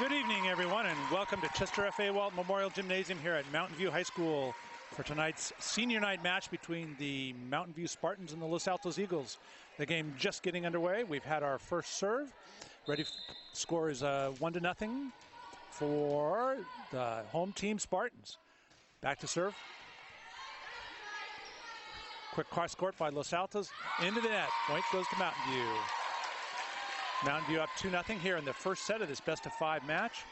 Good evening, everyone, and welcome to Chester F. Awalt Memorial Gymnasium here at Mountain View High School for tonight's senior night match between the Mountain View Spartans and the Los Altos Eagles. The game just getting underway. We've had our first serve. Ready, score is 1-0 for the home team Spartans. Back to serve. Quick cross court by Los Altos. Into the net. Point goes to Mountain View. Mountain View up 2-0 here in the first set of this best-of-5 match.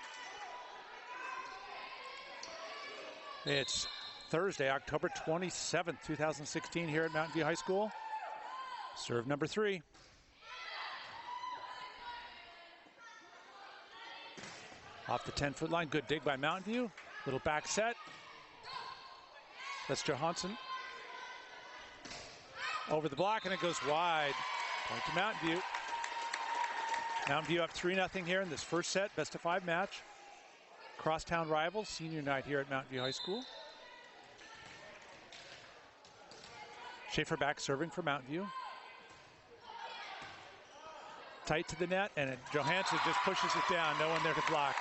It's Thursday, October 27th, 2016 here at Mountain View High School. Serve number 3. Off the 10-foot line, good dig by Mountain View. Little back set. That's Johansson. Over the block, and it goes wide. Point to Mountain View. Mountain View up 3-0 here in this first set, best-of-5 match. Crosstown rivals, senior night here at Mountain View High School. Schaefer back serving for Mountain View. Tight to the net, and Johansson just pushes it down. No one there to block.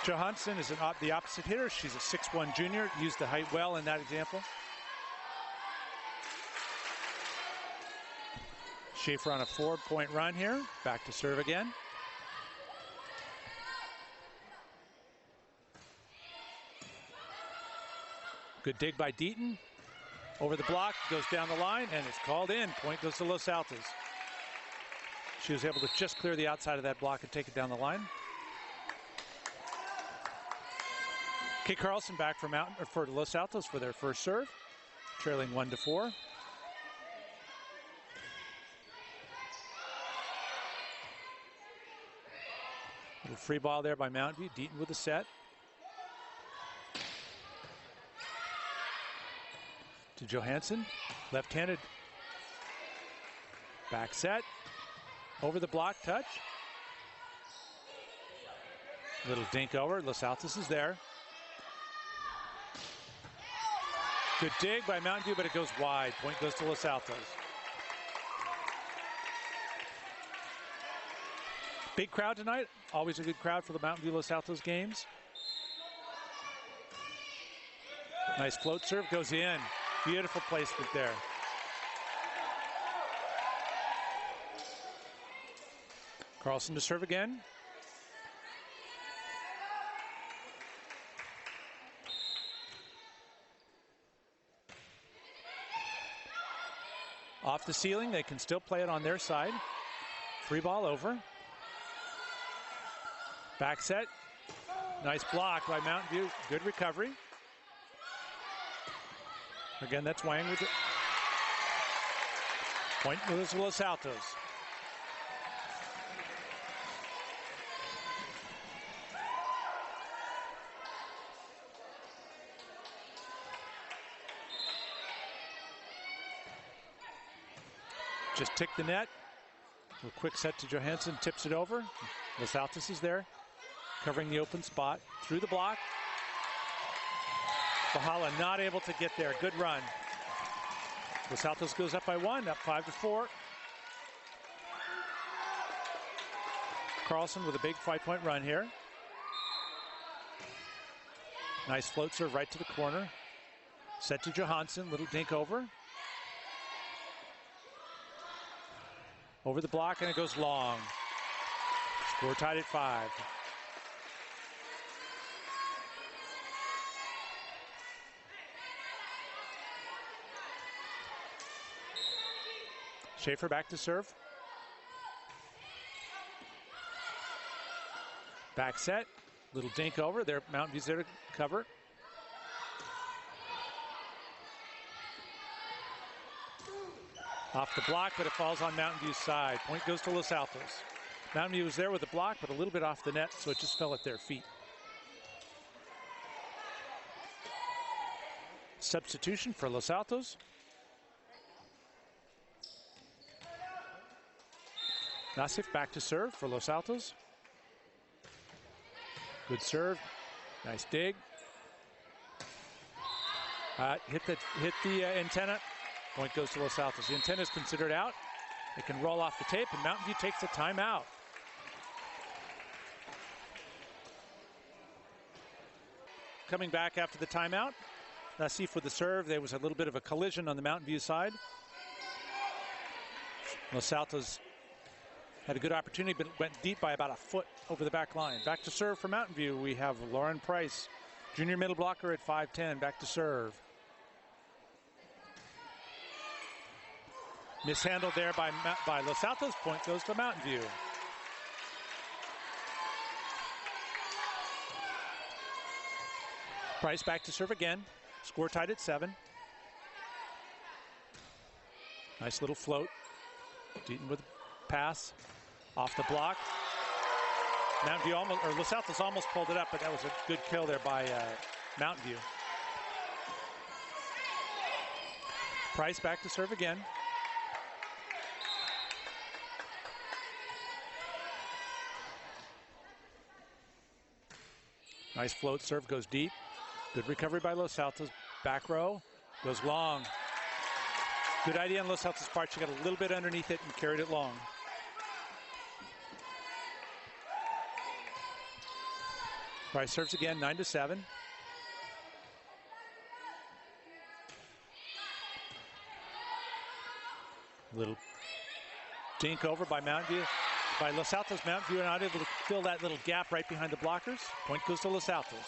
Johansson is the opposite hitter. She's a 6'1" junior. Used the height well in that example. Schaefer on a 4-point run here. Back to serve again. Good dig by Deaton. Over the block, goes down the line, and it's called in. Point goes to Los Altos. She was able to just clear the outside of that block and take it down the line. Kate Carlson back for Los Altos for their first serve, trailing 1-4. Little free ball there by Mountain View. Deaton with the set. To Johansson, left-handed. Back set. Over the block, touch. Little dink over. Los Altos is there. Good dig by Mountain View, but it goes wide. Point goes to Los Altos. Big crowd tonight. Always a good crowd for the Mountain View Los Altos games. Nice float serve, goes in. Beautiful placement there. Carlson to serve again. Off the ceiling, they can still play it on their side. Free ball over. Back set. Nice block by Mountain View. Good recovery. Again, that's Wang with it. Point moves to Los Altos. Just tick the net. A quick set to Johansson, tips it over. Los Altos is there, covering the open spot. Through the block. Bahala not able to get there. Good run. Los Altos goes up by 1, up 5-4. Carlson with a big 5-point run here. Nice float serve right to the corner. Set to Johansson, little dink over. Over the block, and it goes long. Score tied at 5. Schaefer back to serve. Back set. Little dink over. There, Mountain View's there to cover. Off the block, but it falls on Mountain View's side. Point goes to Los Altos. Mountain View was there with the block, but a little bit off the net, so it just fell at their feet. Substitution for Los Altos. Nassif back to serve for Los Altos. Good serve. Nice dig. Hit the antenna. Point goes to Los Altos. The antenna is considered out. It can roll off the tape, and Mountain View takes a timeout. coming back after the timeout. Nassif with the serve. There was a little bit of a collision on the Mountain View side. Los Altos had a good opportunity, but went deep by about a foot over the back line. Back to serve for Mountain View. We have Lauren Price, junior middle blocker at 5'10", back to serve. Mishandled there by Los Altos. Point goes to Mountain View. Price back to serve again. Score tied at 7. Nice little float. Deaton with a pass. Off the block. Mountain View almost, or Los Altos almost pulled it up, but that was a good kill there by Mountain View. Price back to serve again. Nice float serve, goes deep. Good recovery by Los Altos. Back row, goes long. Good idea on Los Altos' part. She got a little bit underneath it and carried it long. Price serves again, 9-7. Little dink over by Mountain View. By Los Altos. Mountain View not able to fill that little gap right behind the blockers. Point goes to Los Altos.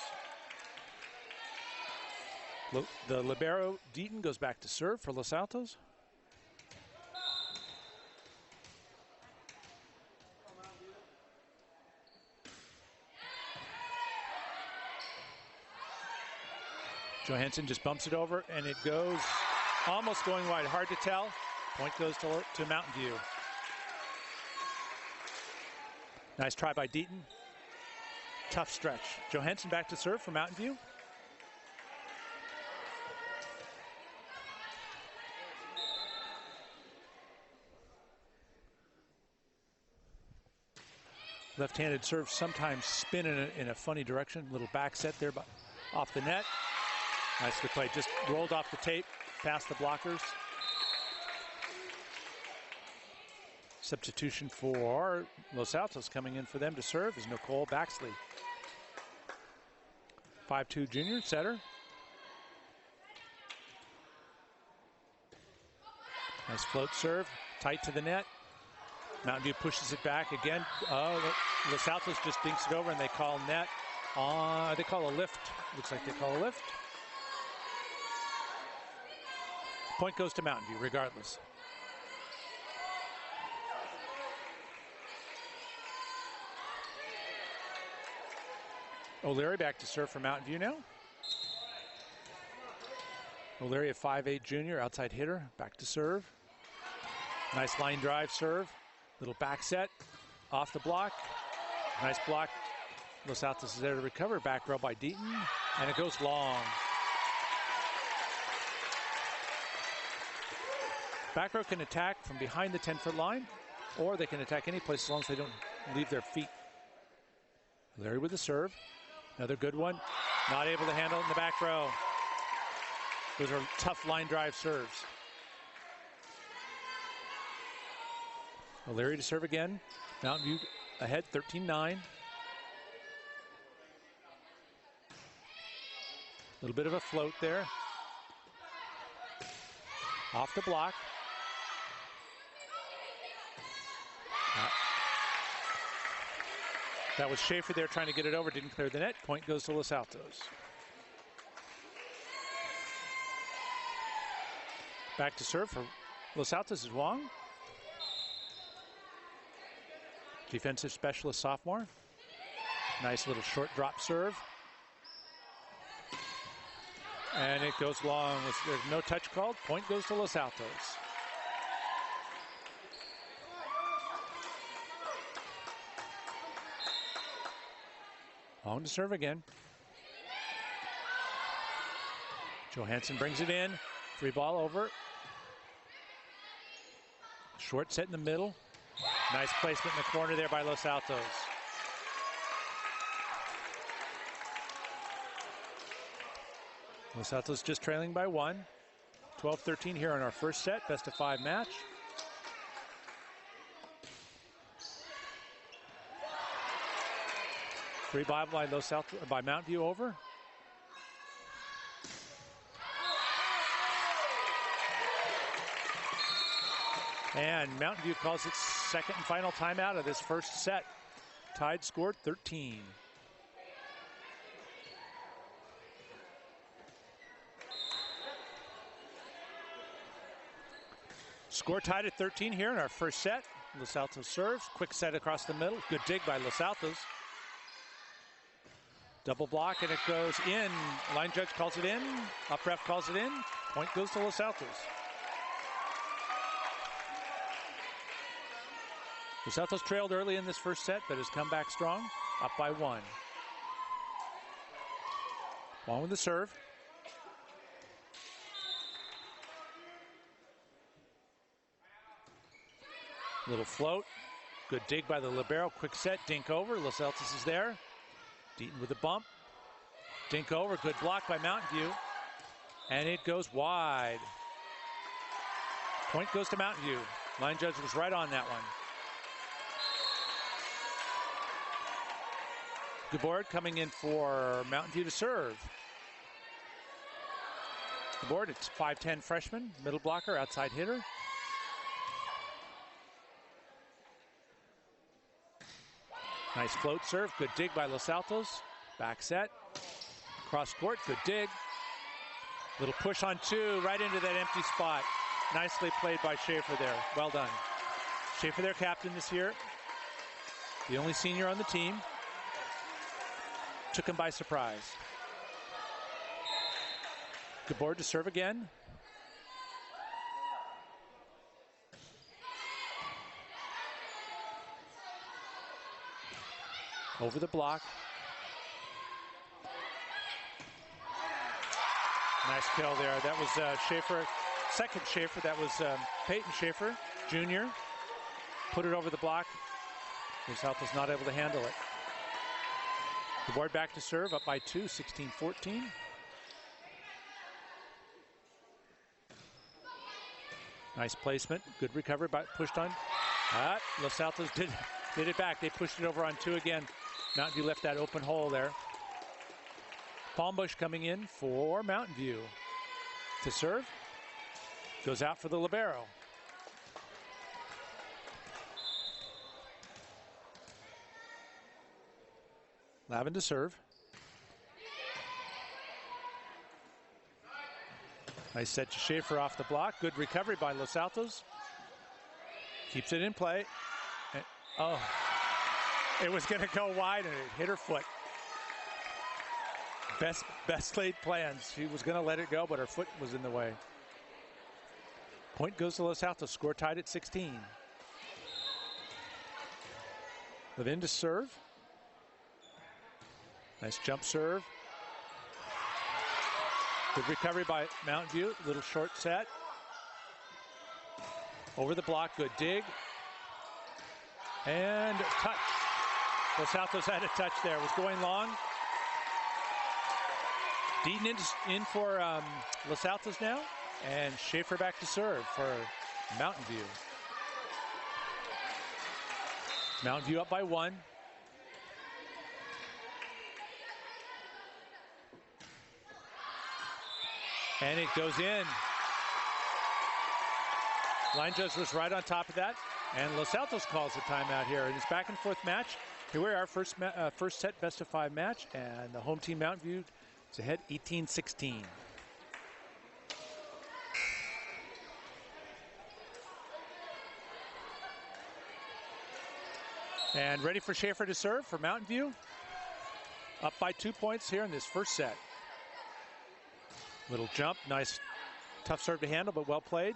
The libero Deaton goes back to serve for Los Altos. Johansson just bumps it over, and it goes almost going wide. Hard to tell. Point goes to Mountain View. Nice try by Deaton. Tough stretch. Johansson back to serve for Mountain View. Left-handed serve sometimes spin in a funny direction. Little back set there, but off the net. Nicely played. Just rolled off the tape, past the blockers. Substitution for Los Altos coming in for them to serve is Nicole Baxley. 5'2" junior setter. Nice float serve, tight to the net. Mountain View pushes it back again. Los Altos just dinks it over, and they call net. They call a lift. Looks like they call a lift. Point goes to Mountain View regardless. O'Leary back to serve for Mountain View now. O'Leary, a 5'8" junior, outside hitter, back to serve. Nice line drive serve. Little back set, off the block. Nice block. Los Altos is there to recover. Back row by Deaton, and it goes long. Back row can attack from behind the 10-foot line, or they can attack any place as long as they don't leave their feet. Larry with the serve. Another good one. Not able to handle it in the back row. Those are tough line drive serves. O'Leary to serve again. Mountain View ahead, 13-9. Little bit of a float there. Off the block. That was Schaefer there trying to get it over, didn't clear the net. Point goes to Los Altos. Back to serve for Los Altos is Wong. Defensive specialist sophomore. Nice little short drop serve. And it goes long. There's no touch called. Point goes to Los Altos. Long to serve again. Johansson brings it in. 3-ball over. Short set in the middle. Nice placement in the corner there by Los Altos. Los Altos just trailing by 1. 12-13 here in our first set. Best of 5 match. Three by Los Altos, by Mountain View over. And Mountain View calls its second and final timeout of this first set. Tied scored 13. Score tied at 13 here in our first set. Los Altos serves. Quick set across the middle. Good dig by Los Altos. Double block, and it goes in. Line judge calls it in. Up ref calls it in. Point goes to Los Altos. Los Altos trailed early in this first set, but has come back strong. Up by 1. Juan with the serve. Little float. Good dig by the libero. Quick set. Dink over. Los Altos is there. Deaton with a bump. Dink over. Good block by Mountain View. And it goes wide. Point goes to Mountain View. Line judge was right on that one. Gabord coming in for Mountain View to serve. Gabord, it's 5'10" freshman, middle blocker, outside hitter. Nice float serve, good dig by Los Altos. Back set, cross court, good dig. Little push on 2, right into that empty spot. Nicely played by Schaefer there, well done. Schaefer, their captain this year. The only senior on the team. Took him by surprise. Gabord to serve again. Over the block. Nice kill there. That was Schaefer, second Schaefer. That was Peyton Schaefer, Jr. Put it over the block. Los Altos not able to handle it. Gabord back to serve, up by 2, 16-14. Nice placement, good recovery, but pushed on. Los Altos did it back. They pushed it over on 2 again. Mountain View left that open hole there. Palmbush coming in for Mountain View to serve. Goes out for the libero. Lavin to serve. Nice set to Schaefer off the block. Good recovery by Los Altos. Keeps it in play. And, oh, it was going to go wide and it hit her foot. Best laid plans. She was going to let it go, but her foot was in the way. Point goes to Los Altos. Score tied at 16. Levin to serve. Nice jump serve. Good recovery by Mountain View. Little short set. Over the block. Good dig. And touch. Los Altos had a touch there. It was going long. Deaton in for Los Altos now. And Schaefer back to serve for Mountain View. Mountain View up by 1. And it goes in. Line judge was right on top of that. And Los Altos calls a timeout here in this back and forth match. Here we are, first set best of 5 match. And the home team Mountain View is ahead 18-16. And ready for Schaefer to serve for Mountain View. Up by 2 points here in this first set. Little jump, nice, tough serve to handle, but well played.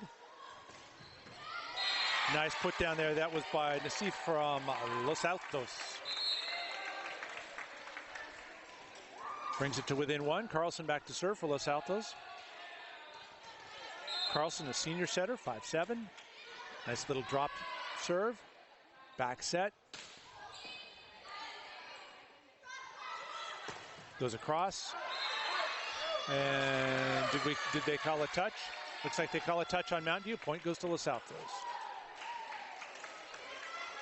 Nice put down there. That was by Nassif from Los Altos. Brings it to within 1. Carlson back to serve for Los Altos. Carlson, a senior setter, 5'7". Nice little drop serve. Back set. Goes across. And did they call a touch? Looks like they call a touch on Mountain View. Point goes to Los Altos.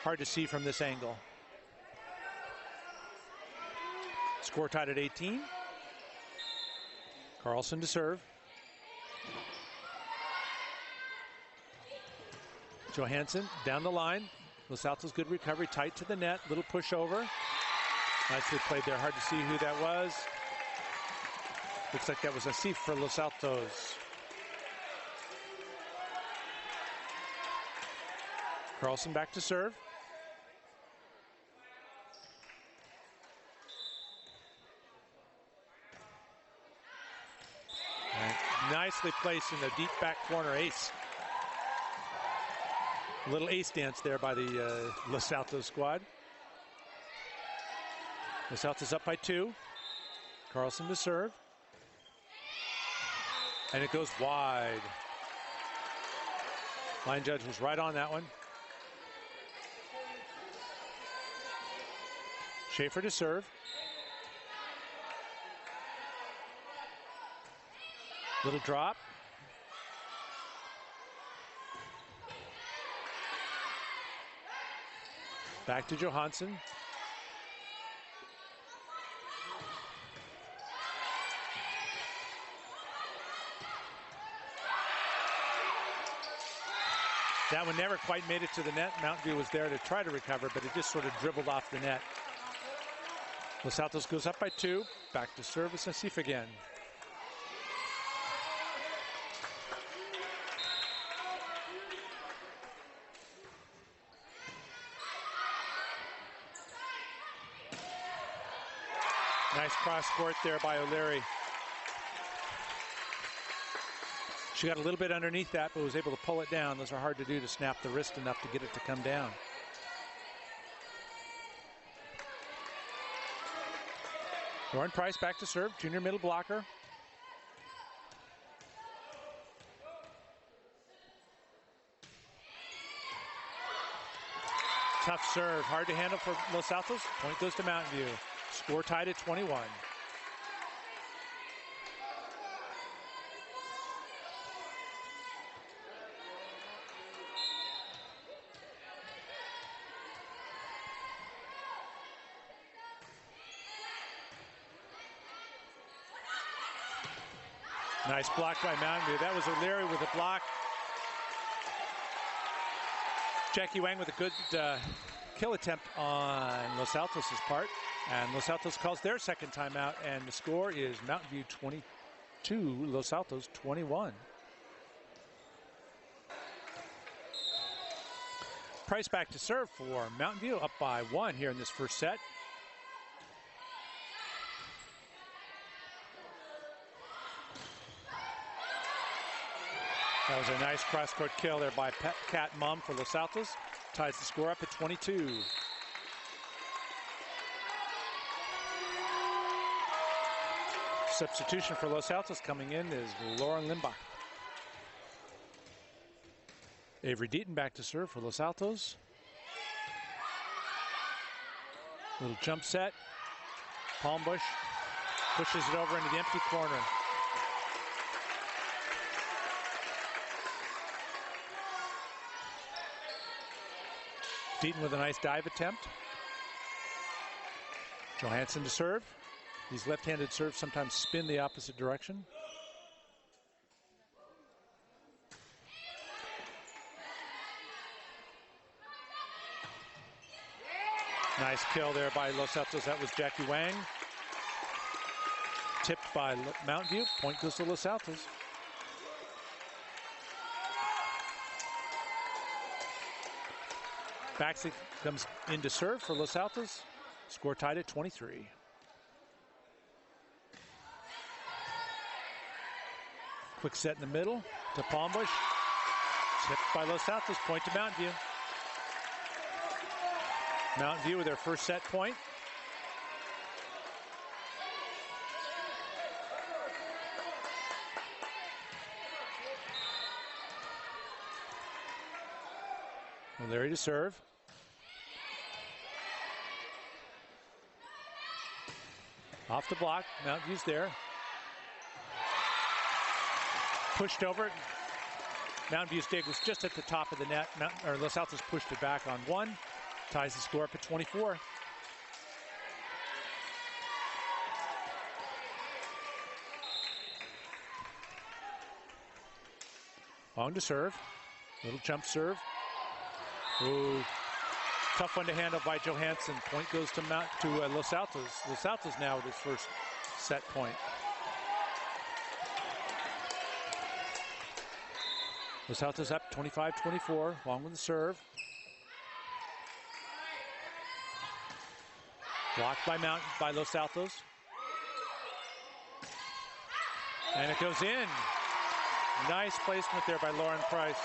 Hard to see from this angle. Score tied at 18. Carlson to serve. Johansson down the line. Los Altos, good recovery, tight to the net, little push over. Nicely played there, hard to see who that was. Looks like that was Asif for Los Altos. Carlson back to serve. And nicely placed in the deep back corner, ace. A little ace dance there by the Los Altos squad. Los Altos up by 2. Carlson to serve. And it goes wide. Line judge was right on that one. Schaefer to serve. Little drop. Back to Johansson. That one never quite made it to the net. Mountain View was there to try to recover, but it just sort of dribbled off the net. Los Altos goes up by 2. Back to service, Asif again. Nice cross court there by O'Leary. She got a little bit underneath that, but was able to pull it down. Those are hard to do, to snap the wrist enough to get it to come down. Lauren Price back to serve, junior middle blocker. Tough serve, hard to handle for Los Altos. Point goes to Mountain View. Score tied at 21. Nice block by Mountain View. That was O'Leary with a block. Jackie Wang with a good kill attempt on Los Altos' part. And Los Altos calls their second timeout, and the score is Mountain View 22, Los Altos 21. Price back to serve for Mountain View, up by 1 here in this first set. That was a nice cross-court kill there by Kat Mum for Los Altos. Ties the score up at 22. Substitution for Los Altos coming in is Lauren Limbach. Avery Deaton back to serve for Los Altos. Little jump set. Palmbush pushes it over into the empty corner. Deaton with a nice dive attempt. Johansson to serve. These left-handed serves sometimes spin the opposite direction. Nice kill there by Los Altos. That was Jackie Wang. Tipped by Mountain View. Point goes to Los Altos. Baxley comes in to serve for Los Altos. Score tied at 23. Quick set in the middle to Palmbush. Tipped by Los Altos. Point to Mountain View. Mountain View with their first set point. O'Leary to serve. Off the block, Mountain View's there. Pushed over. Mountain View's dig was just at the top of the net. Los Altos pushed it back on 1. Ties the score up at 24. Long to serve. Little jump serve. Ooh, tough one to handle by Johansson. Point goes to Los Altos. Los Altos now with his first set point. Los Altos up 25-24, along with the serve. Blocked by Los Altos. And it goes in. Nice placement there by Lauren Price.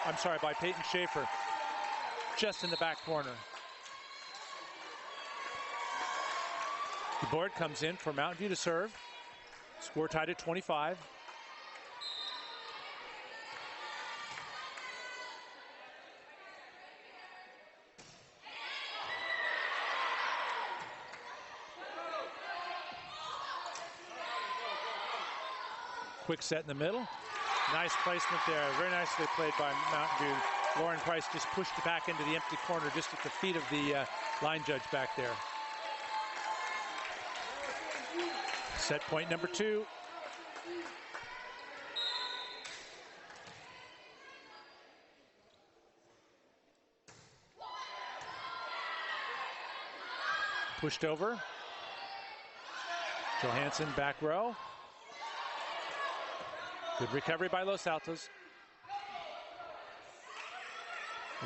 I'm sorry, by Peyton Schaefer. Just in the back corner. The board comes in for Mountain View to serve. Score tied at 25. Quick set in the middle. Nice placement there. Very nicely played by Mountain View. Lauren Price just pushed it back into the empty corner just at the feet of the line judge back there. Set point number 2. Pushed over. Johansson back row. Good recovery by Los Altos.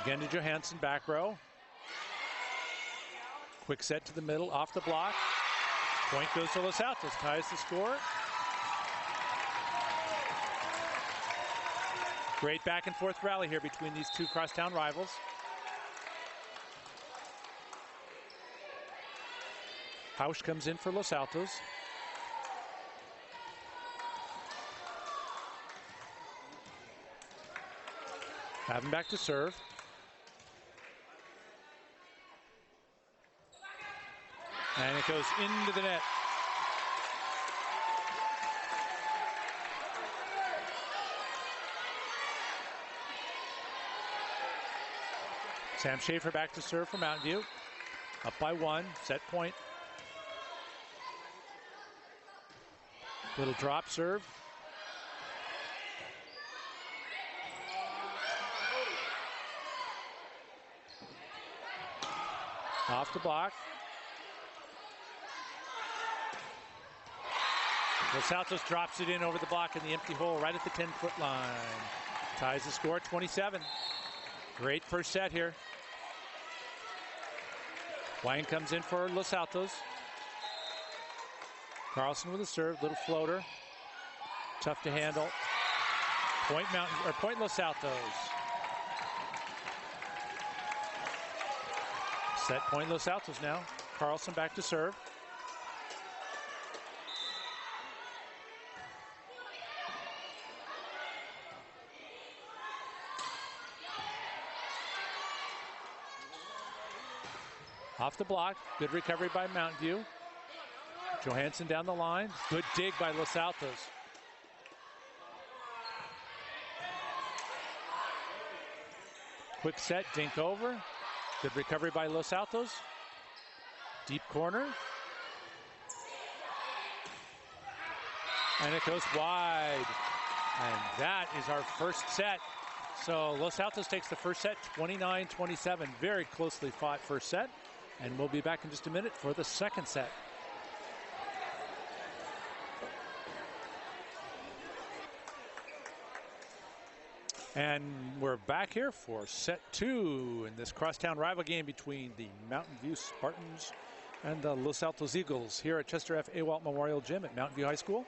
Again to Johansson, back row. Quick set to the middle, off the block. Point goes to Los Altos, ties the score. Great back and forth rally here between these two crosstown rivals. Hausch comes in for Los Altos. Have him back to serve. And it goes into the net. Sam Schaefer back to serve for Mountain View. Up by 1, set point. Little drop serve. Off the block. Los Altos drops it in over the block in the empty hole right at the 10-foot line. Ties the score at 27. Great first set here. Wang comes in for Los Altos. Carlson with a serve, little floater. Tough to handle. Point Los Altos. Set point Los Altos now. Carlson back to serve. Off the block, good recovery by Mountain View. Johansson down the line, good dig by Los Altos. Quick set, dink over. Good recovery by Los Altos. Deep corner. And it goes wide. And that is our first set. So Los Altos takes the first set, 29-27. Very closely fought first set. And we'll be back in just a minute for the second set. And we're back here for set 2 in this crosstown rival game between the Mountain View Spartans and the Los Altos Eagles here at Chester F. Awalt Memorial Gym at Mountain View High School.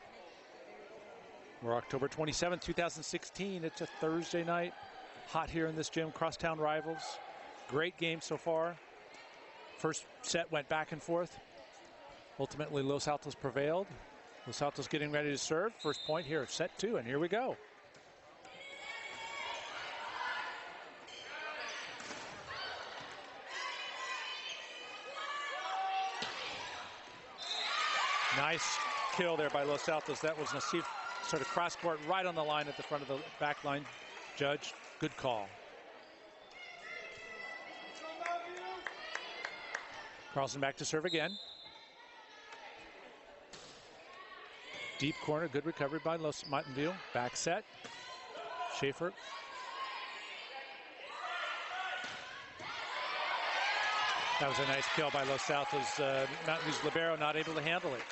We're October 27, 2016. It's a Thursday night. Hot here in this gym, crosstown rivals. Great game so far. First set went back and forth. Ultimately, Los Altos prevailed. Los Altos getting ready to serve. First point here of set 2, and here we go. Nice kill there by Los Altos. That was Nassif, sort of cross court right on the line at the front of the back line. Judge, good call. Carlson back to serve again. Deep corner, good recovery by Mountain View. Back set. Schaefer. That was a nice kill by Los Altos. Mountain View's libero not able to handle it.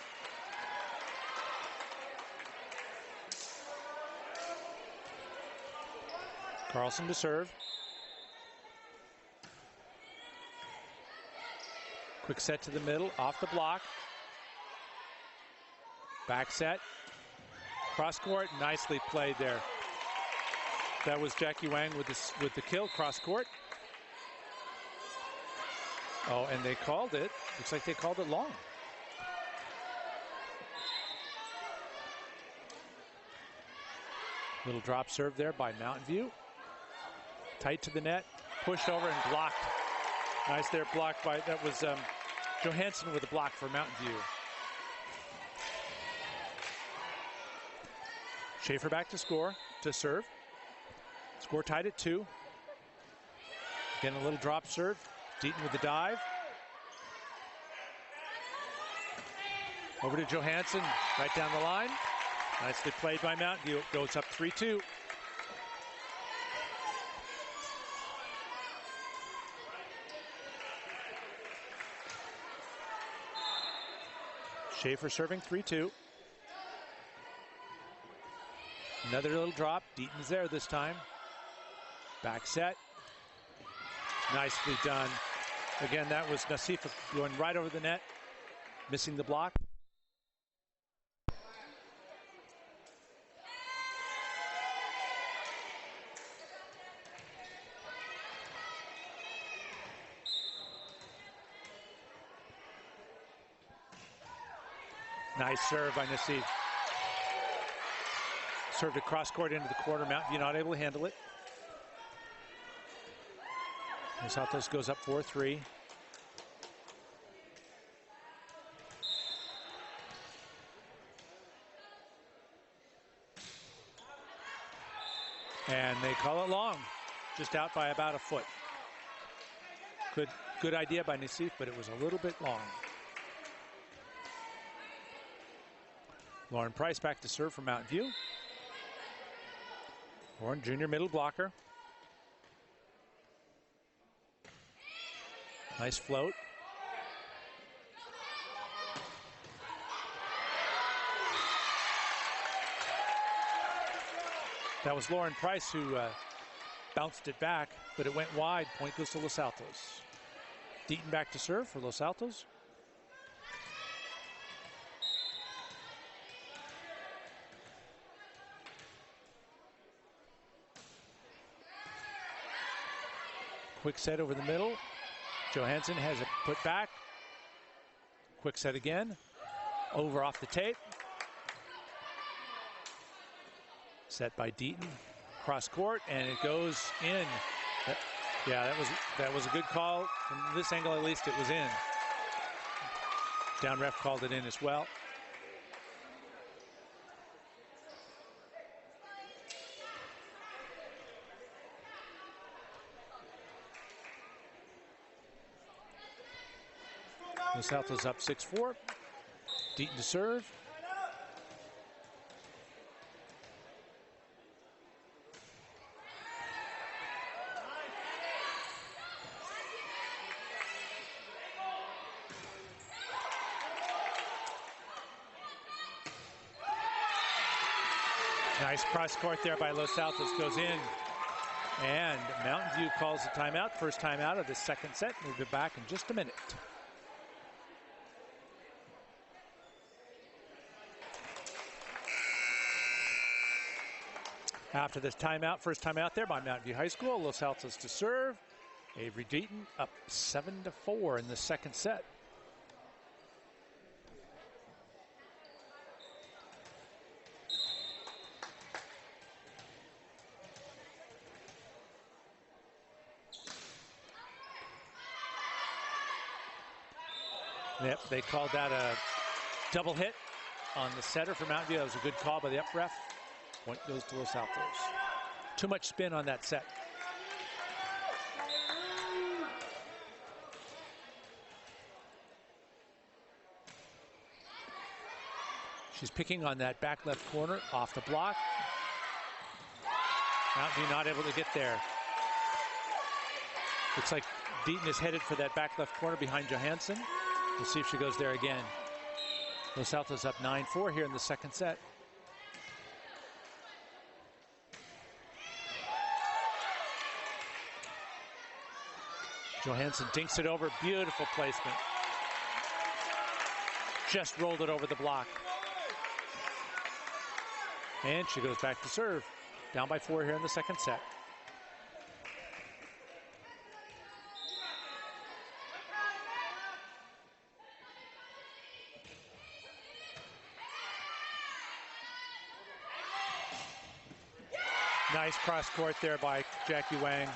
Carlson to serve. Quick set to the middle, off the block. Back set. Cross court, nicely played there. That was Jackie Wang with the kill, cross court. Oh, and they called it. Looks like they called it long. Little drop serve there by Mountain View. Tight to the net, pushed over and blocked. Nice there, blocked by, that was Johansson with a block for Mountain View. Schaefer back to serve. Score tied at 2. Again, a little drop serve. Deaton with the dive. Over to Johansson, right down the line. Nicely played by Mountain View. It goes up 3-2. Schaefer serving 3-2. Another little drop. Deaton's there this time. Back set. Nicely done. Again, that was Nasifa going right over the net, missing the block. Nice serve by Nassif. Served across court into the quarter. Mountain View not able to handle it. Los Altos goes up 4-3. And they call it long, just out by about a foot. Good idea by Nassif, but it was a little bit long. Lauren Price back to serve for Mountain View. Lauren, junior middle blocker. Nice float. That was Lauren Price who bounced it back, but it went wide. Point goes to Los Altos. Deaton back to serve for Los Altos. Quick set over the middle. Johansson has it put back. Quick set again. Over off the tape. Set by Deaton. Cross court, and it goes in. Yeah, that was a good call. From this angle, at least, it was in. Down ref called it in as well. Los Altos up 6-4. Deaton to serve. Nice cross court there by Los Altos, goes in. And Mountain View calls a timeout. First timeout of the second set. We'll be back in just a minute. After this timeout, first timeout there by Mountain View High School. Los Altos to serve. Avery Deaton up 7-4 in the second set. Yep, they called that a double hit on the setter for Mountain View. That was a good call by the up ref. Point goes to Los Altos. Too much spin on that set. She's picking on that back left corner off the block. Mountain View not able to get there. Looks like Deaton is headed for that back left corner behind Johansson. We'll see if she goes there again. Los Altos up 9-4 here in the second set. Johansson dinks it over. Beautiful placement. Just rolled it over the block. And she goes back to serve. Down by 4 here in the second set. Nice cross court there by Jackie Wang.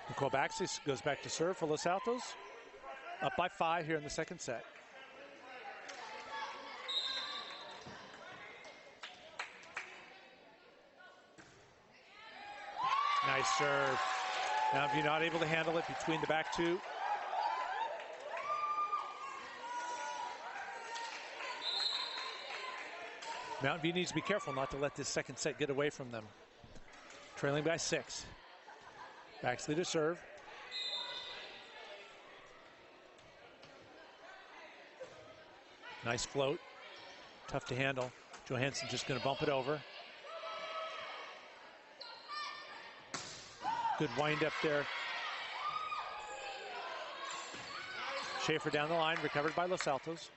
Nicole Baxley goes back to serve for Los Altos. Up by 5 here in the second set. Nice serve. Now if you're not able to handle it between the back two. Mountain View needs to be careful not to let this second set get away from them. Trailing by 6. Baxley to serve. Nice float. Tough to handle. Johansson just going to bump it over. Good wind up there. Schaefer down the line, recovered by Los Altos.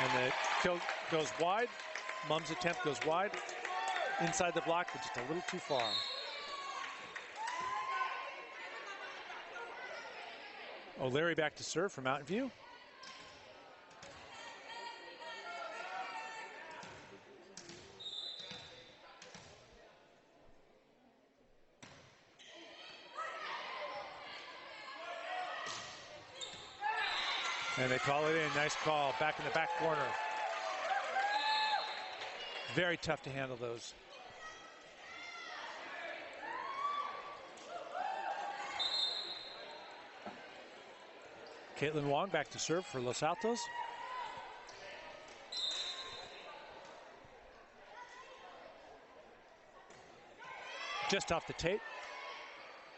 And the kill goes wide. Mum's attempt goes wide. Inside the block, but just a little too far. O'Leary back to serve for Mountain View. And they call it in. Nice call. Back in the back corner. Very tough to handle those. Caitlin Wong back to serve for Los Altos. Just off the tape.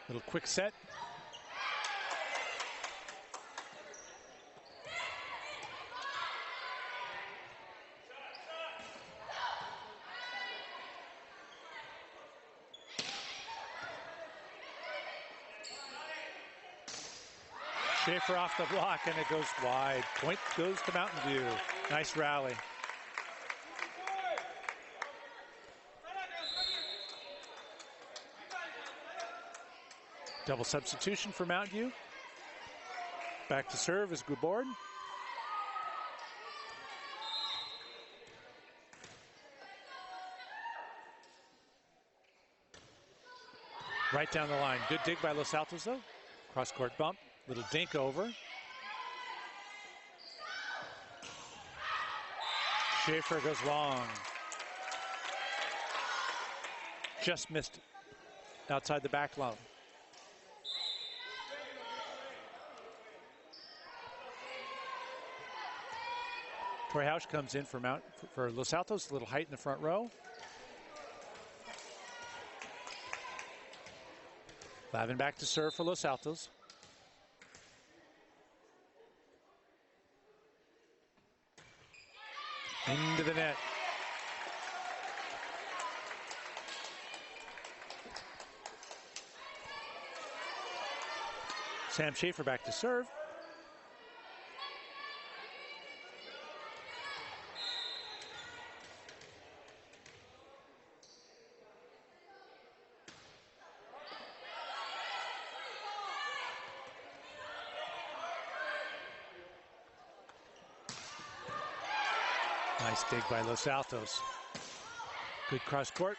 Little quick set. Schaefer off the block, and it goes wide. Point goes to Mountain View. Nice rally. Double substitution for Mountain View. Back to serve is Gubord. Right down the line. Good dig by Los Altos, though. Cross-court bump. Little dink over. Schaefer goes long. Just missed it. Outside the back low. Tori Hausch comes in for Los Altos. A little height in the front row. Lavin back to serve for Los Altos. Into the net. Sam Schaefer back to serve. Nice dig by Los Altos. Good cross court.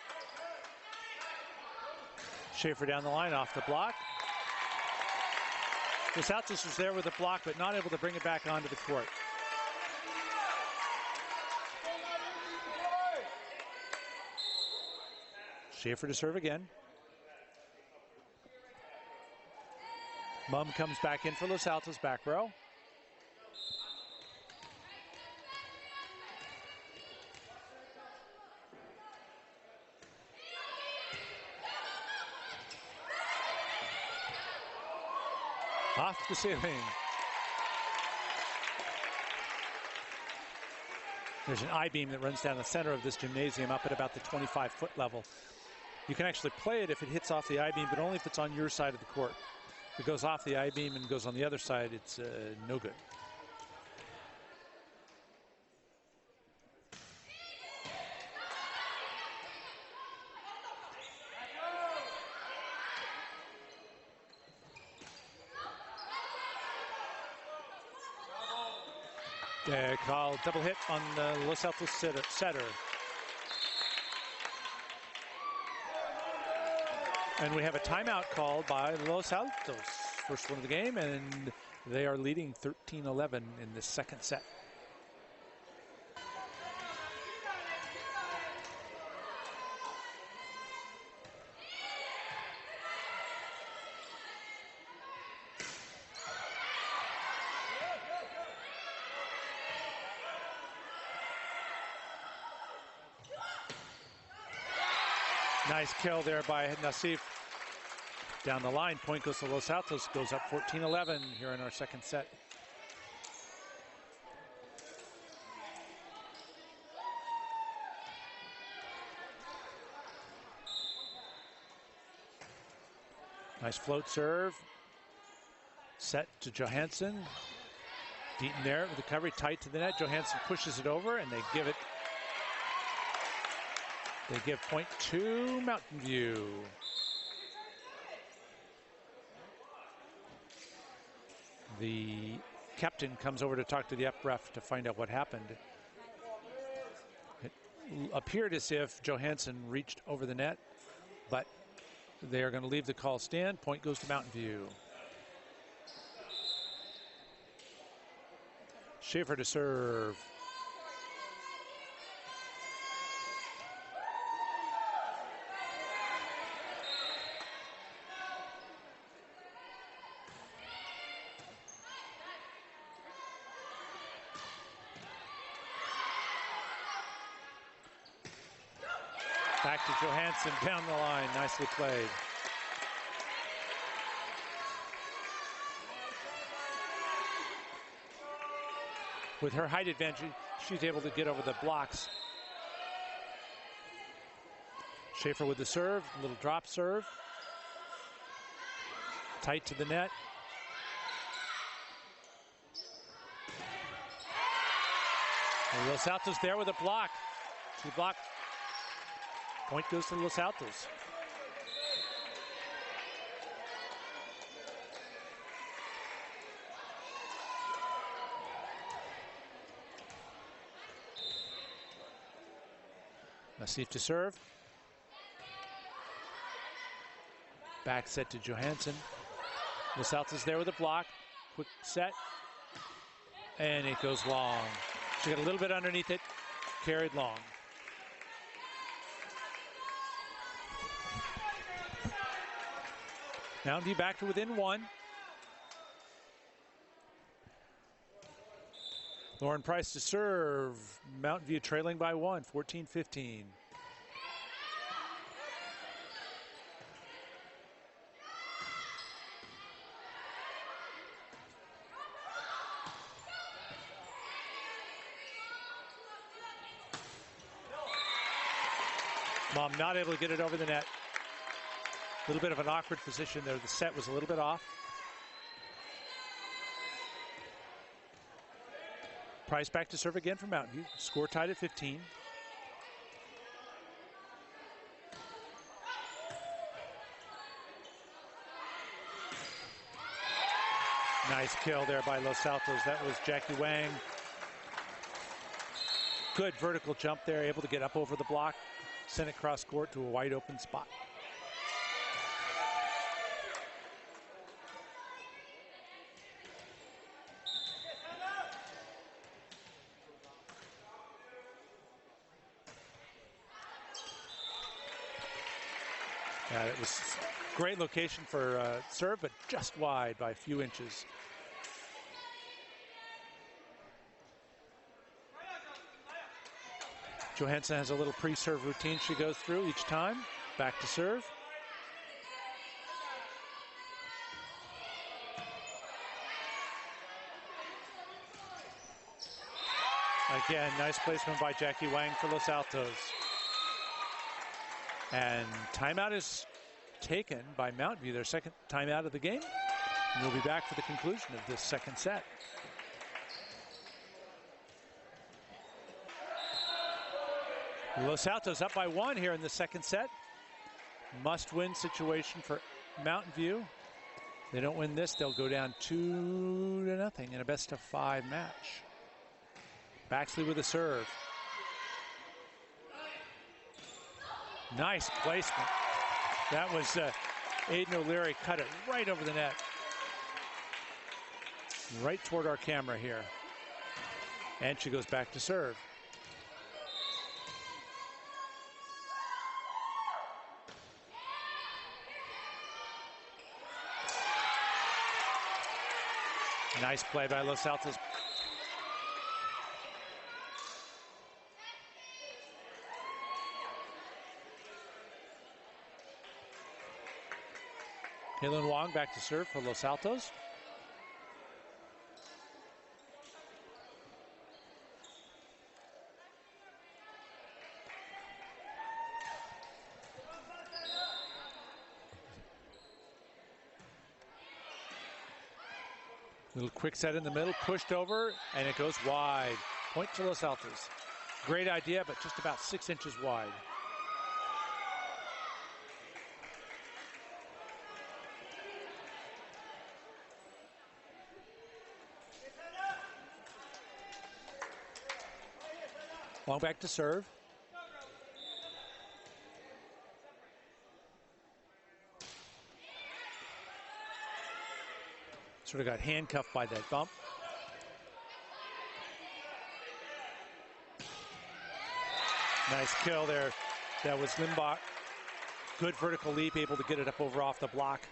Schaefer down the line off the block. Los Altos was there with the block, but not able to bring it back onto the court. Schaefer to serve again. Mum comes back in for Los Altos, back row. Off the ceiling. There's an I-beam that runs down the center of this gymnasium up at about the 25-foot level. You can actually play it if it hits off the I-beam, but only if it's on your side of the court. If it goes off the I-beam and goes on the other side, it's no good. They call double hit on the Los Altos setter. And we have a timeout called by Los Altos. First one of the game, and they are leading 13-11 in the second set. Nice kill there by Nassif. Down the line, point goes to Los Altos, goes up 14-11 here in our second set. Nice float serve. Set to Johansson. Deaton there with the recovery, tight to the net. Johansson pushes it over, and they give it. They give point to Mountain View. The captain comes over to talk to the up ref to find out what happened. It appeared as if Johansson reached over the net, but they are going to leave the call stand. Point goes to Mountain View. Schaefer to serve. Back to Johansson down the line. Nicely played. With her height advantage, she's able to get over the blocks. Schaefer with the serve, a little drop serve. Tight to the net. And Los Altos there with a block. She blocked. Point goes to Los Altos. Nassif to serve. Back set to Johansson. Los Altos there with a block. Quick set. And it goes long. She got a little bit underneath it. Carried long. Mountain View back to within one. Lauren Price to serve. Mountain View trailing by one, 14-15. Mom not able to get it over the net. A little bit of an awkward position there. The set was a little bit off. Price back to serve again for Mountain View. Score tied at 15. Nice kill there by Los Altos. That was Jackie Wang. Good vertical jump there, able to get up over the block, send it cross court to a wide open spot. It was a great location for serve, but just wide by a few inches. Johansson has a little pre-serve routine she goes through each time. Back to serve. Again, nice placement by Jackie Wang for Los Altos. And timeout is taken by Mountain View, their second timeout of the game. And we'll be back for the conclusion of this second set. Los Altos up by 1 here in the second set. Must-win situation for Mountain View. If they don't win this, they'll go down 2-0 in a best-of-5 match. Baxley with a serve. Nice placement. That was Aiden O'Leary cut it right over the net. Right toward our camera here. And she goes back to serve. Nice play by Los Altos. Kaylin Wong back to serve for Los Altos. Little quick set in the middle, pushed over, and it goes wide. Point to Los Altos. Great idea, but just about 6 inches wide. Long back to serve. Sort of got handcuffed by that bump. Nice kill there. That was Limbach. Good vertical leap, able to get it up over off the block.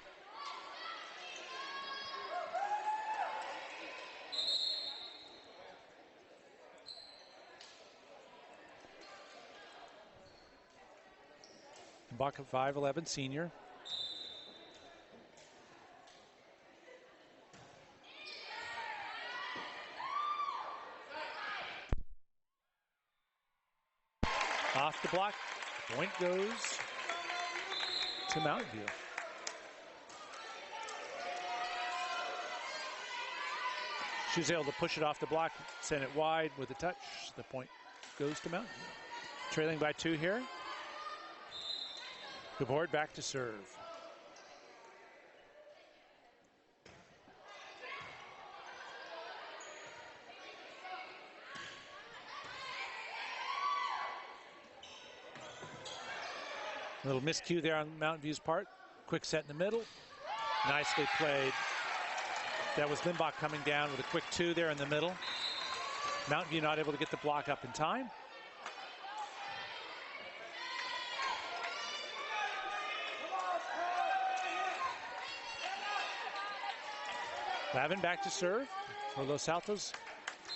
Limbach at 5'11", senior. Off the block, point goes to Mountain View. She was able to push it off the block, send it wide with a touch. The point goes to Mountain View. Trailing by 2 here. Gabord back to serve. Little miscue there on Mountain View's part. Quick set in the middle. Nicely played. That was Limbach coming down with a quick 2 there in the middle. Mountain View not able to get the block up in time. Lavin back to serve for Los Altos.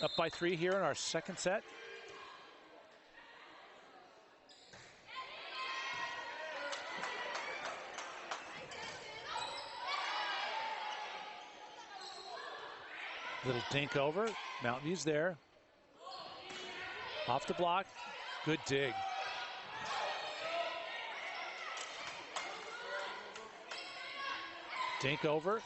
Up by 3 here in our second set. Little dink over. Mountain View's there. Off the block. Good dig. Dink over.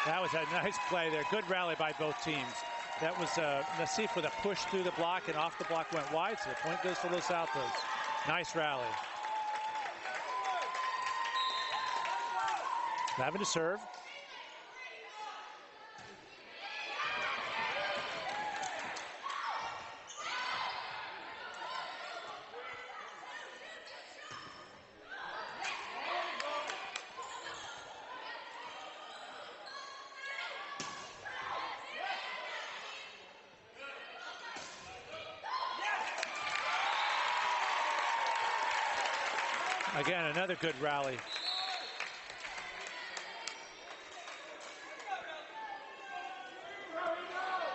That was a nice play there. Good rally by both teams. That was Nassif with a push through the block, and off the block went wide, so the point goes to Los Altos. Nice rally. Lavin to serve. Again, another good rally.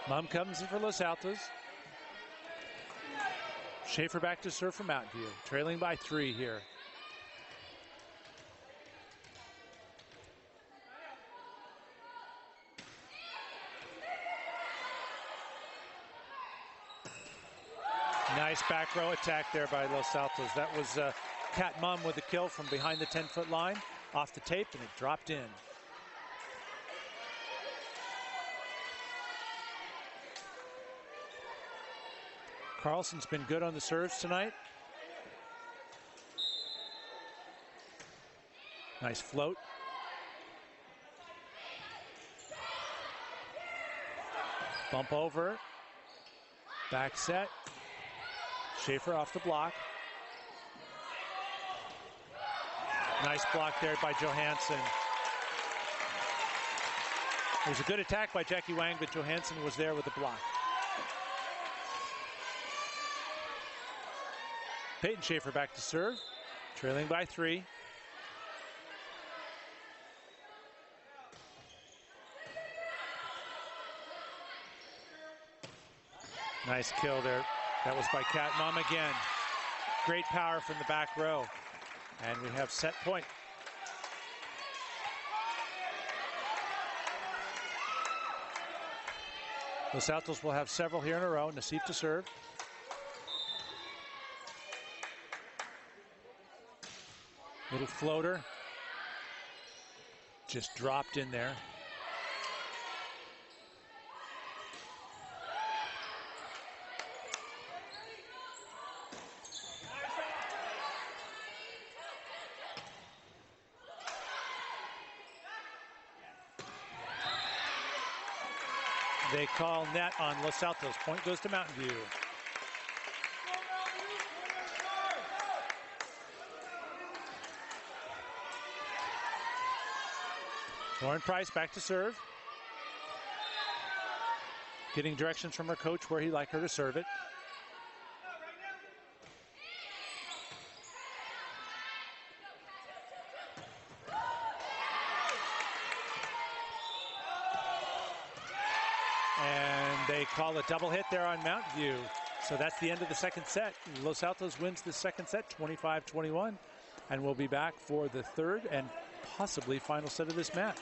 Mum comes in for Los Altos. Schaefer back to serve for Mountain View, trailing by 3 here. Nice back row attack there by Los Altos. That was Kat Mum with the kill from behind the 10-foot line, off the tape, and it dropped in. Carlson's been good on the serves tonight. Nice float. Bump over. Back set. Schaefer off the block. Nice block there by Johansson. It was a good attack by Jackie Wang, but Johansson was there with the block. Peyton Schaefer back to serve, trailing by 3. Nice kill there. That was by Kat Mum again. Great power from the back row. And we have set point. Los Altos will have several here in a row. Nassif to serve. Little floater. Just dropped in there. They call net on Los Altos. Point goes to Mountain View. Lauren Price back to serve. Getting directions from her coach where he'd like her to serve it. And they call a double hit there on Mountain View. So that's the end of the second set. Los Altos wins the second set, 25-21. And we'll be back for the third and possibly final set of this match.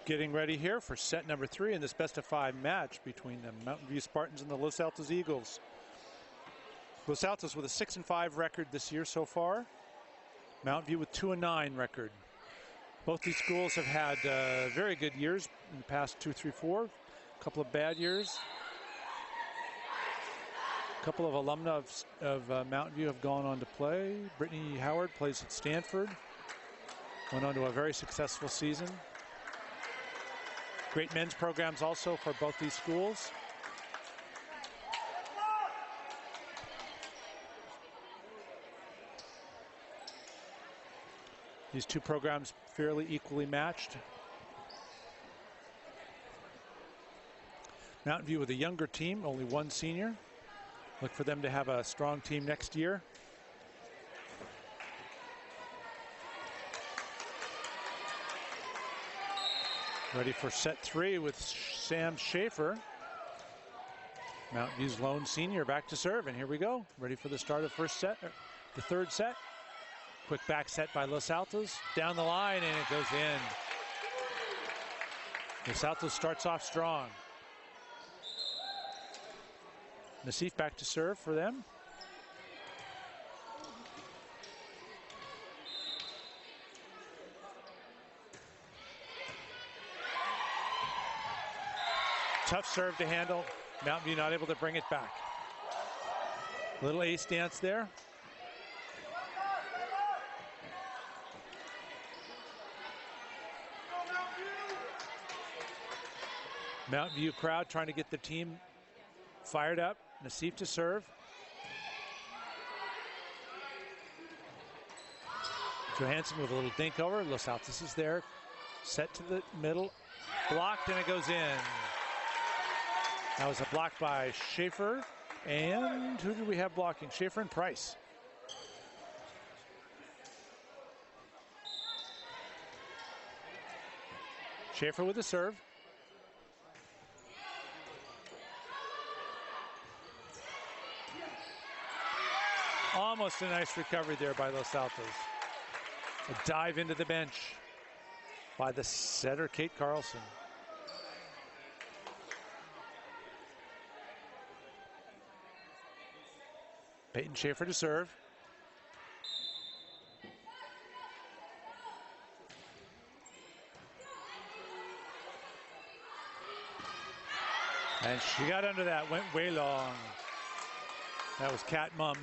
Getting ready here for set number 3 in this best-of-5 match between the Mountain View Spartans and the Los Altos Eagles. Los Altos with a 6-5 record this year so far. Mountain View with 2-9 record. Both these schools have had very good years in the past 2, 3, 4. A couple of bad years. A couple of alumna of Mountain View have gone on to play. Brittany Howard plays at Stanford. Went on to a very successful season. Great men's programs also for both these schools. These two programs fairly equally matched. Mountain View with a younger team, only one senior. Look for them to have a strong team next year. Ready for set 3 with Sam Schaefer. Mountain View's lone senior back to serve, and here we go. Ready for the start of first set, the third set. Quick back set by Los Altos. Down the line, and it goes in. Los Altos starts off strong. Nassif back to serve for them. Tough serve to handle. Mountain View not able to bring it back. Little ace dance there. Mountain View crowd trying to get the team fired up. Nassif to serve. Johansson with a little dink over. Los Altos is there. Set to the middle. Blocked, and it goes in. That was a block by Schaefer. And who do we have blocking? Schaefer and Price. Schaefer with the serve. Almost a nice recovery there by Los Altos. A dive into the bench by the setter, Kate Carlson. Peyton Schaefer to serve. And she got under that, went way long. That was Cat Mum.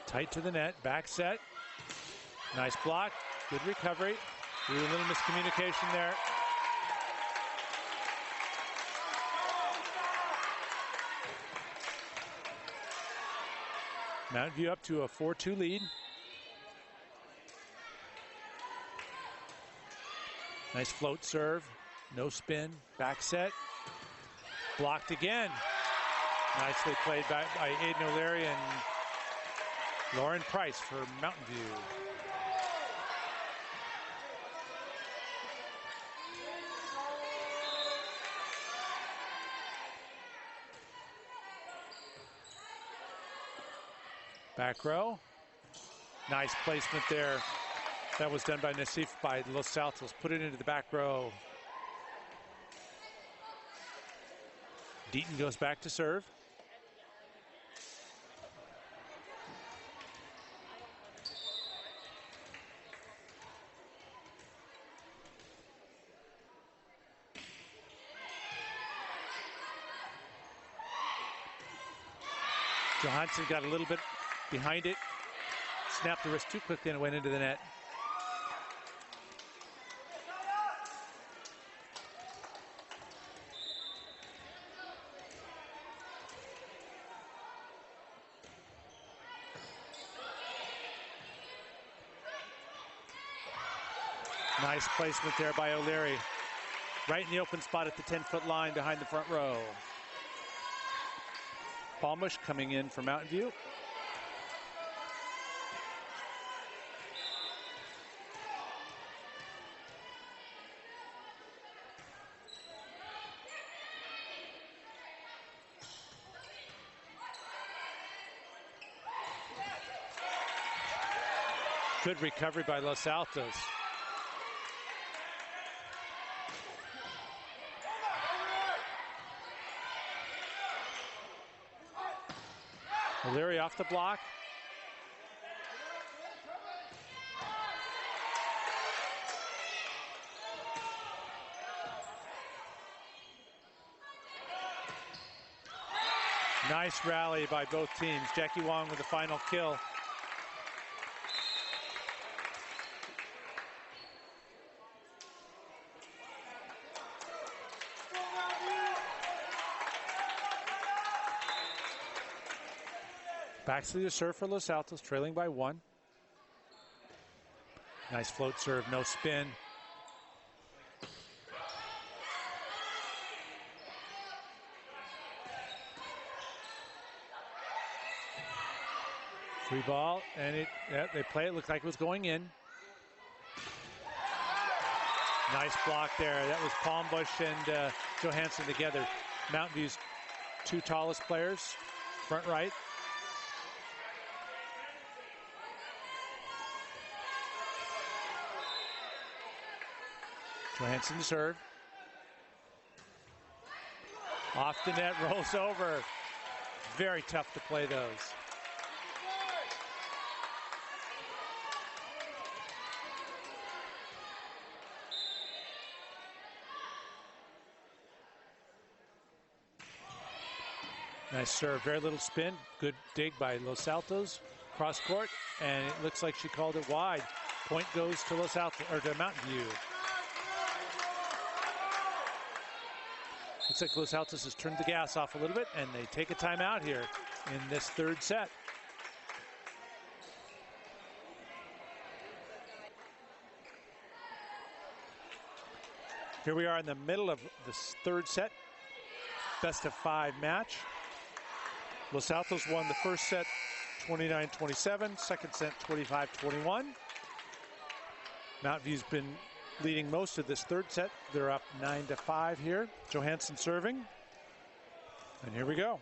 Tight to the net, back set. Nice block, good recovery. A little miscommunication there. Mountain View up to a 4-2 lead. Nice float serve, no spin, back set. Blocked again. Nicely played by Aiden O'Leary and Lauren Price for Mountain View. Back row. Nice placement there. That was done by Nassif by Los Altos. Put it into the back row. Deaton goes back to serve. Johansson got a little bit behind it, snapped the wrist too quickly and went into the net. Nice placement there by O'Leary. Right in the open spot at the 10-foot line behind the front row. Palmush coming in for Mountain View. Good recovery by Los Altos. O'Leary off the block. Nice rally by both teams. Jackie Wong with the final kill. Back to the serve for Los Altos, trailing by 1. Nice float serve, no spin. Free ball, and they play it, looked like it was going in. Nice block there. That was Palmbush and Johansson together. Mountain View's two tallest players, front right. Johansson to serve. Off the net, rolls over. Very tough to play those. Nice serve, very little spin. Good dig by Los Altos. Cross court, and it looks like she called it wide. Point goes to Los Altos, or to Mountain View. Looks like Los Altos has turned the gas off a little bit, and they take a timeout here in this third set. Here we are in the middle of this third set. Best of 5 match. Los Altos won the first set 29-27, second set 25-21. Mountain View's been leading most of this third set. They're up 9-5 here. Johansson serving. And here we go.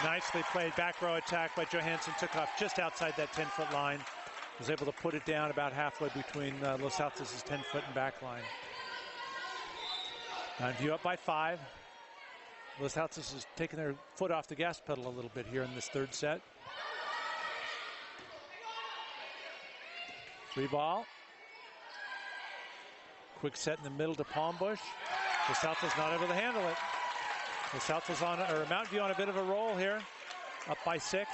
Nicely played back row attack by Johansson. Took off just outside that 10-foot line. Was able to put it down about halfway between Los Altos' 10-foot and back line. Mountain View up by 5. Los Altos is taking their foot off the gas pedal a little bit here in this third set. 3 ball. Quick set in the middle to Palmbush. Los Altos not able to handle it. Los Altos on, or Mountain View on a bit of a roll here, up by 6.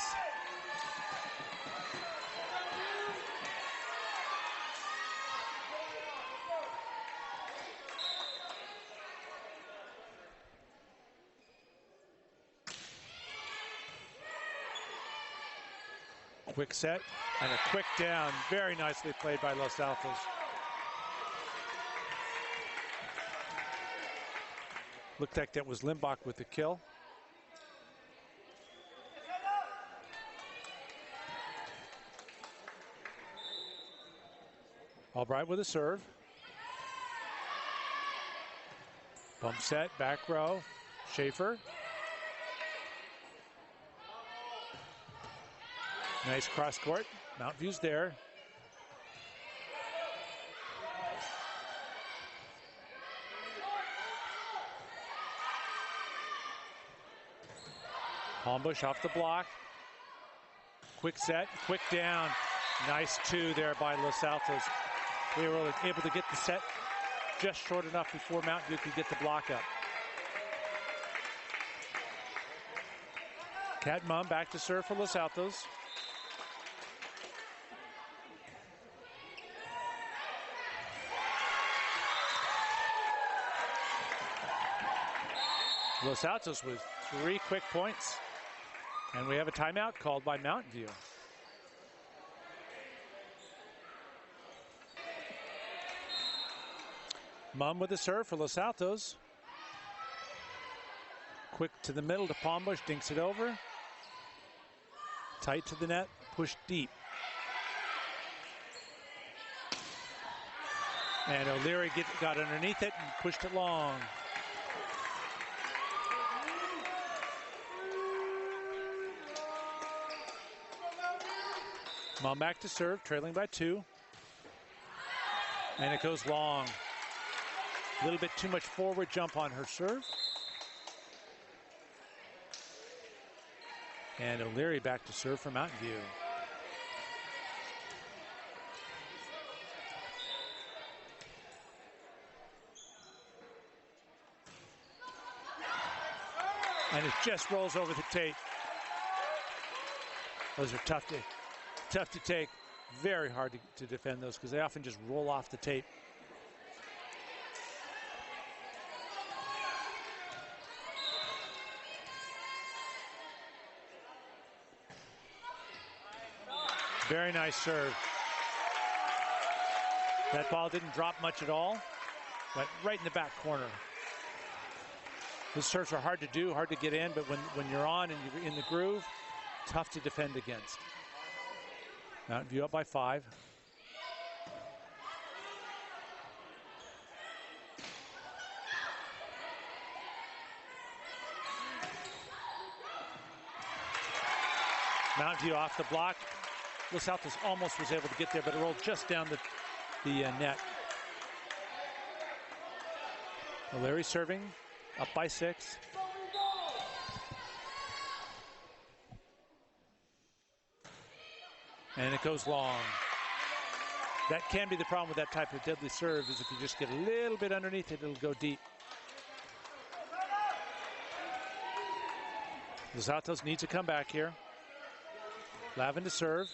Quick set and a quick down, very nicely played by Los Altos. Looked like that was Limbach with the kill. Albright with a serve. Bump set, back row. Schaefer. Nice cross court. Mountain View's there. Palmbush off the block. Quick set, quick down. Nice 2 there by Los Altos. We were able to get the set just short enough before Mountain View could get the block up. Cat Mum back to serve for Los Altos. Los Altos with 3 quick points. And we have a timeout called by Mountain View. Mum with the serve for Los Altos. Quick to the middle to Palmbush, dinks it over. Tight to the net, pushed deep. And O'Leary got underneath it and pushed it long. Mum back to serve, trailing by 2. And it goes long. A little bit too much forward jump on her serve. And O'Leary back to serve for Mountain View. And it just rolls over the tape. Those are tough to take. Very hard to defend those because they often just roll off the tape. Very nice serve. That ball didn't drop much at all. Went right in the back corner. Those serves are hard to do, hard to get in, but when you're on and you're in the groove, tough to defend against. Mountain View up by 5. Mountain View off the block. Los Altos almost was able to get there, but it rolled just down the net. O'Leary serving, up by 6. And it goes long. That can be the problem with that type of deadly serve, is if you just get a little bit underneath it, it'll go deep. Los Altos needs a comeback here. Lavin to serve.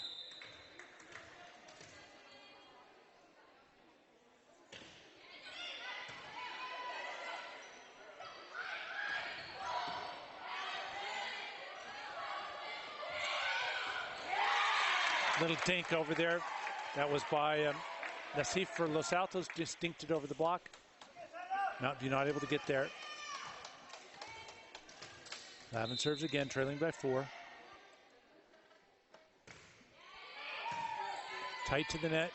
Little dink over there. That was by Nassif for Los Altos. Just dinked it over the block. Mountain View not able to get there. Lavin serves again, trailing by 4. Tight to the net,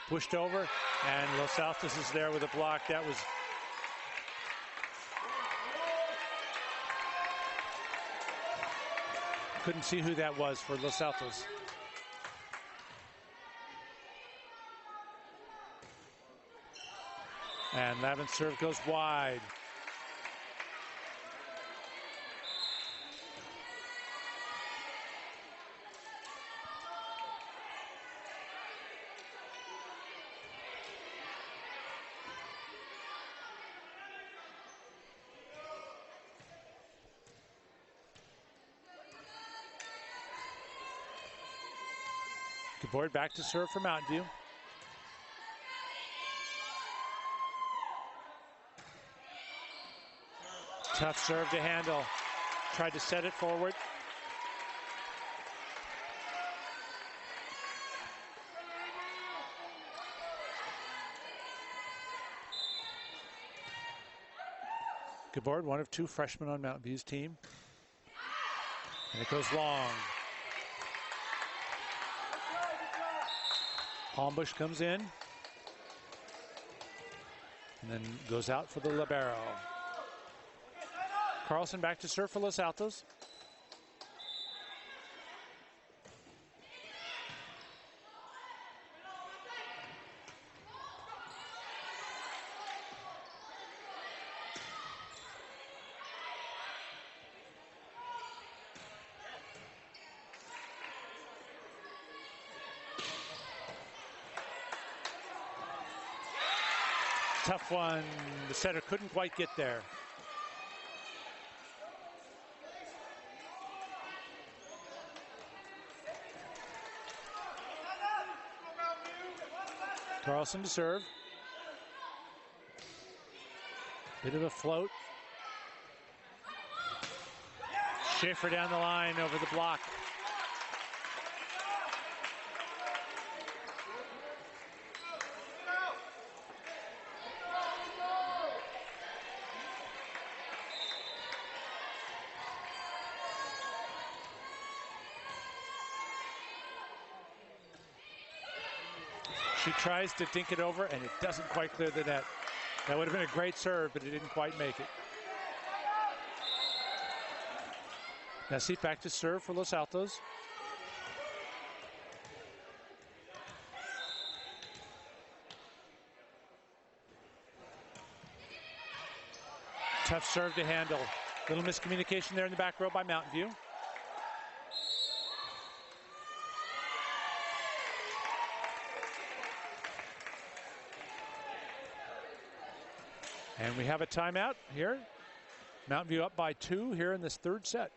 pushed over, and Los Altos is there with a block. That was couldn't see who that was for Los Altos. And Lavin's serve goes wide. Board back to serve for Mountain View. Tough serve to handle. Tried to set it forward. Gabord, one of 2 freshmen on Mountain View's team. And it goes long. Palmbush comes in. And then goes out for the libero. Carlson back to serve for Los Altos. Tough one. The setter couldn't quite get there. Carlson to serve. Bit of a float. Schaefer down the line over the block. She tries to dink it over, and it doesn't quite clear the net. That would have been a great serve, but it didn't quite make it. Nassif back to serve for Los Altos. Tough serve to handle. Little miscommunication there in the back row by Mountain View. And we have a timeout here. Mountain View up by 2 here in this 3rd set.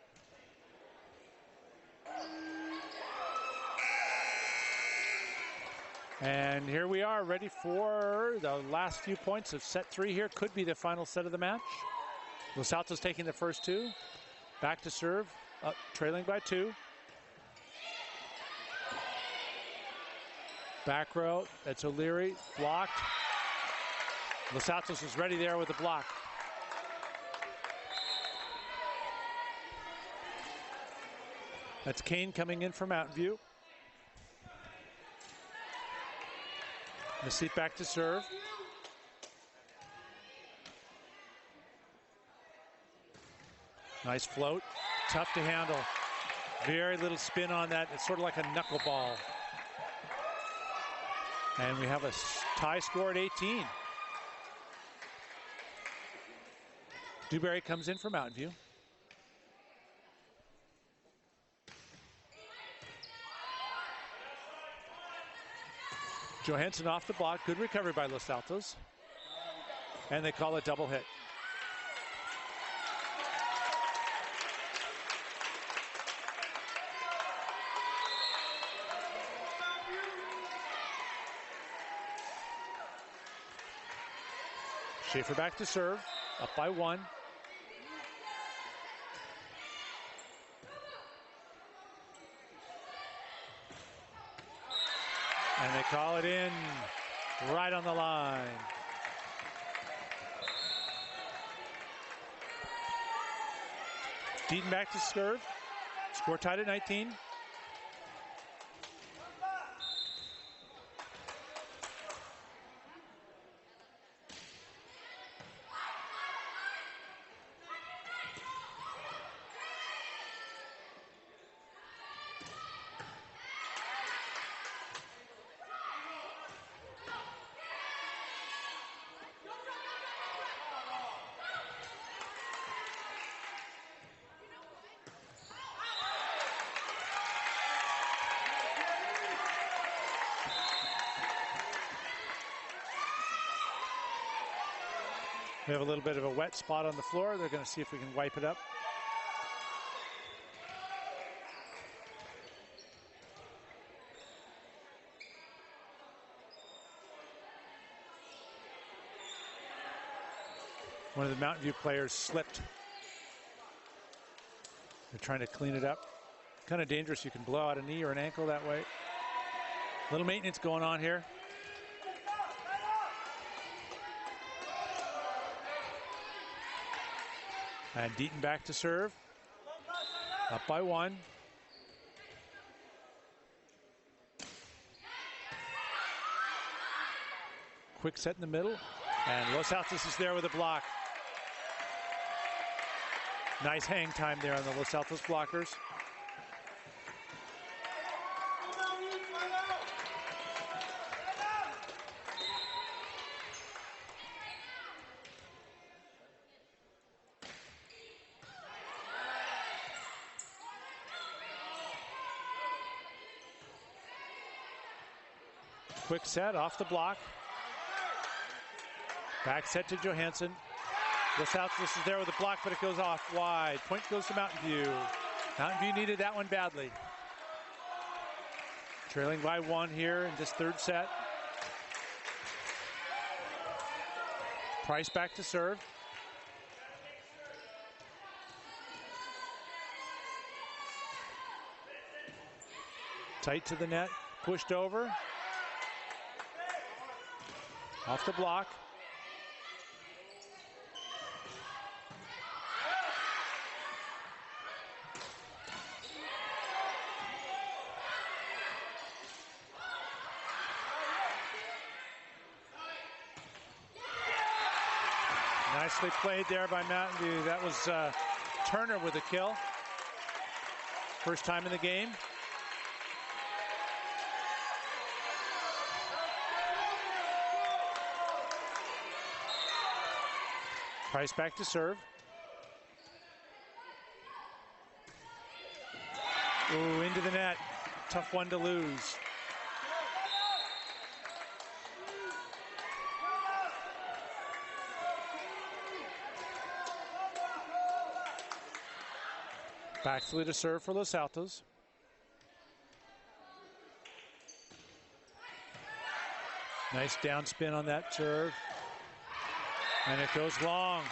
And here we are, ready for the last few points of set 3 here. Could be the final set of the match. Los Altos taking the first 2. Back to serve, up trailing by 2. Back row, that's O'Leary, blocked. Los Altos is ready there with the block. That's Kane coming in for Mountain View. Nassif back to serve. Nice float, tough to handle. Very little spin on that. It's sort of like a knuckleball. And we have a tie score at 18. Dewberry comes in for Mountain View. Johansson off the block. Good recovery by Los Altos. And they call it double hit. Schaefer back to serve, up by 1. And they call it in right on the line. Deaton back to serve. Score tied at 19. We have a little bit of a wet spot on the floor. They're going to see if we can wipe it up. One of the Mountain View players slipped. They're trying to clean it up. Kind of dangerous. You can blow out a knee or an ankle that way. Little maintenance going on here. And Deaton back to serve. Up by 1. Quick set in the middle. And Los Altos is there with a block. Nice hang time there on the Los Altos blockers. Quick set off the block. Back set to Johansson. Los Altos is there with a block, but it goes off wide. Point goes to Mountain View. Mountain View needed that one badly. Trailing by 1 here in this third set. Price back to serve. Tight to the net, pushed over. Off the block. Nicely played there by Mountain View. That was Turner with a kill. First time in the game. Price back to serve. Ooh, into the net. Tough one to lose. Back three to serve for Los Altos. Nice down spin on that serve. And it goes long.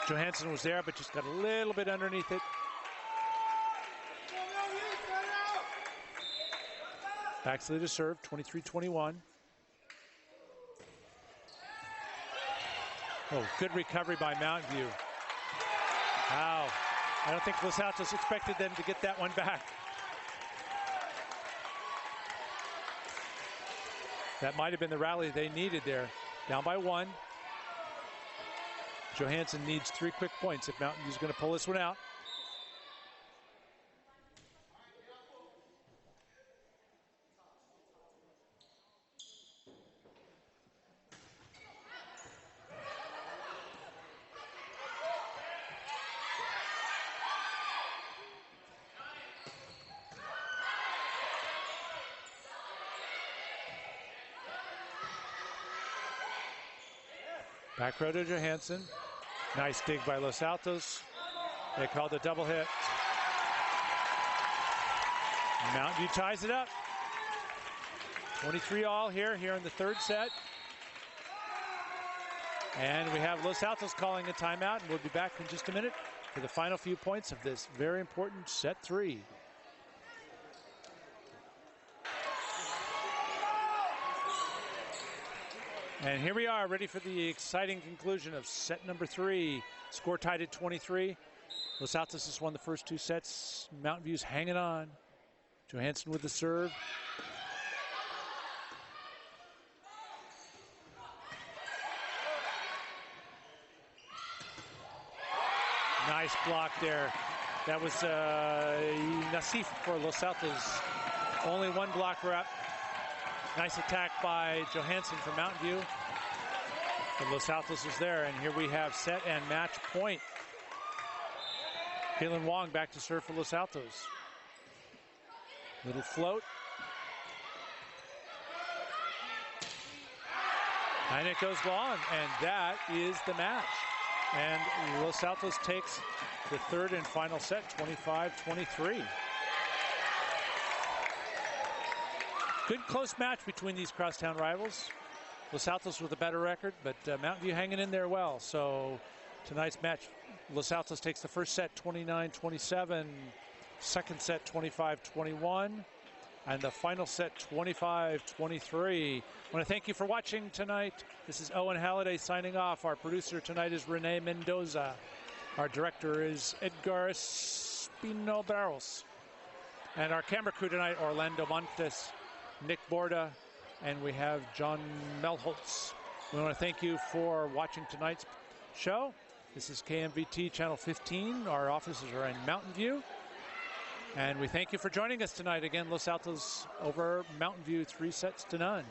Johansson was there, but just got a little bit underneath it. Back three to serve, 23-21. Oh, good recovery by Mountain View. Wow. I don't think Los Altos expected them to get that one back. That might have been the rally they needed there. Down by 1. Johansson needs 3 quick points if Mountain View's going to pull this one out. Back row to Johansson. Nice dig by Los Altos. They called a double hit. Mountain View ties it up. 23 all here in the third set. And we have Los Altos calling a timeout, and we'll be back in just a minute for the final few points of this very important set 3. And here we are, ready for the exciting conclusion of set number 3. Score tied at 23. Los Altos has won the first 2 sets. Mountain View's hanging on. Johansson with the serve. Nice block there. That was Nassif for Los Altos. Only one blocker up. Nice attack by Johansson from Mountain View. And Los Altos is there, and here we have set and match point. Caitlin Wong back to serve for Los Altos. Little float. And it goes long, and that is the match. And Los Altos takes the third and final set, 25-23. Good close match between these crosstown rivals. Los Altos with a better record, but Mountain View hanging in there well. So tonight's match, Los Altos takes the first set 29-27, second set 25-21, and the final set 25-23. I want to thank you for watching tonight. This is Owen Halliday signing off. Our producer tonight is Renee Mendoza. Our director is Edgar Espino Barros. And our camera crew tonight, Orlando Montes, Nick Borda, and we have John Melholtz. We want to thank you for watching tonight's show. This is KMVT Channel 15. Our offices are in Mountain View. And we thank you for joining us tonight. Again, Los Altos over Mountain View 3-0.